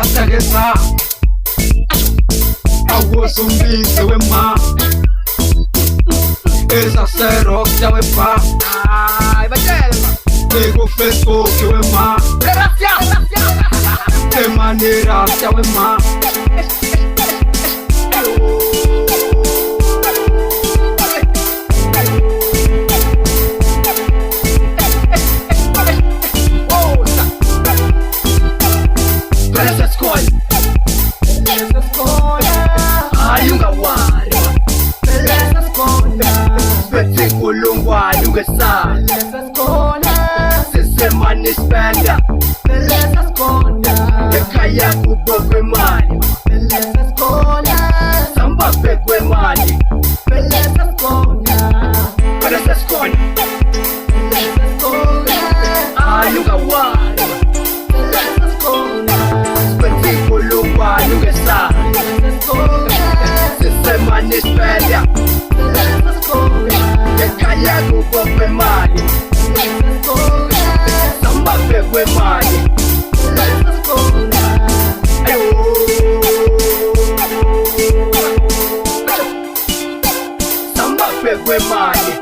pasta gesa awosumbize wema esa serok jawe pa Ay, batela. ego Facebook wema Gracias. de manera jawe ma kulungwane ungesala sisemani spenda ekhaya kubokwe mali samba bekwe mali phela sesikhona ayungawari sibethi kulungwane ungesala sisemani spenda ekhaya kubokwe mali samba bekwe mali samba bekwe mali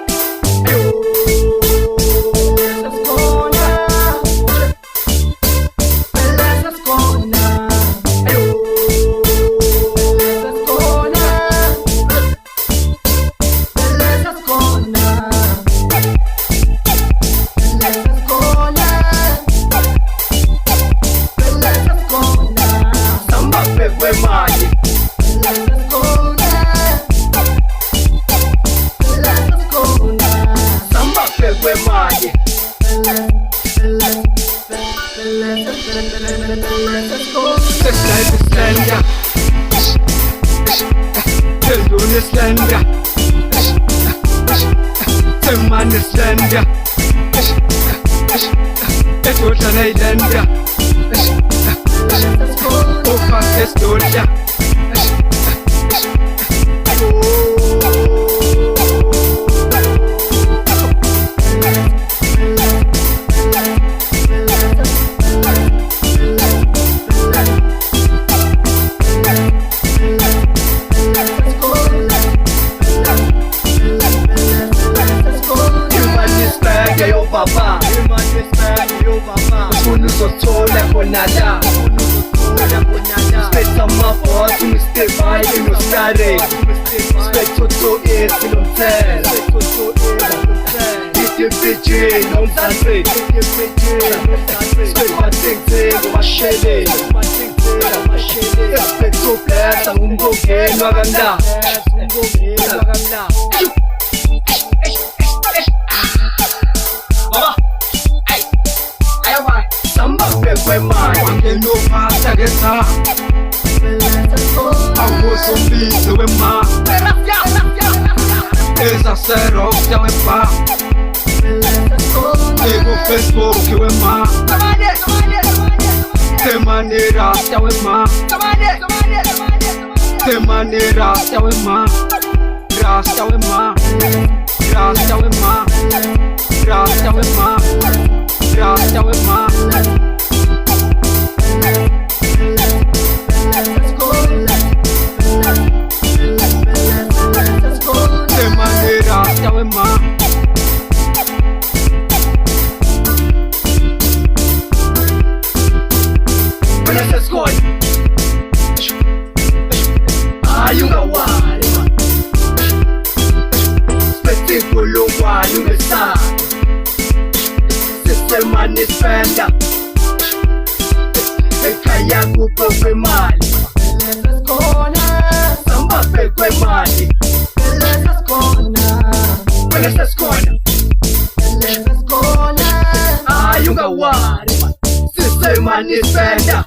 Slender, the slender, the man is slender, it was an islander, oh fast is soldier. Baba, ufuna uzothola khona la Spetha amavosi umistebhayi inosare Spethoto esi nomthela Idipiji nomzansi Spethathengthengo mashele Spetho blessa ngumbongeni wakanda Angeno pasta gesa awosumbize wema esa serok jawe pa ego Facebook wema de manera jawe ma de manera jawe ma gracias jawe ma gracias jawe ma gracias jawe ma gracias jawe ma de manera jawe ma phela sesikhona ayungawari sibethi kulungwane ungesala sisemani spenda ekhaya kubokwe mali samba bekwe mali phela sesikhona ayungawari sisemani spenda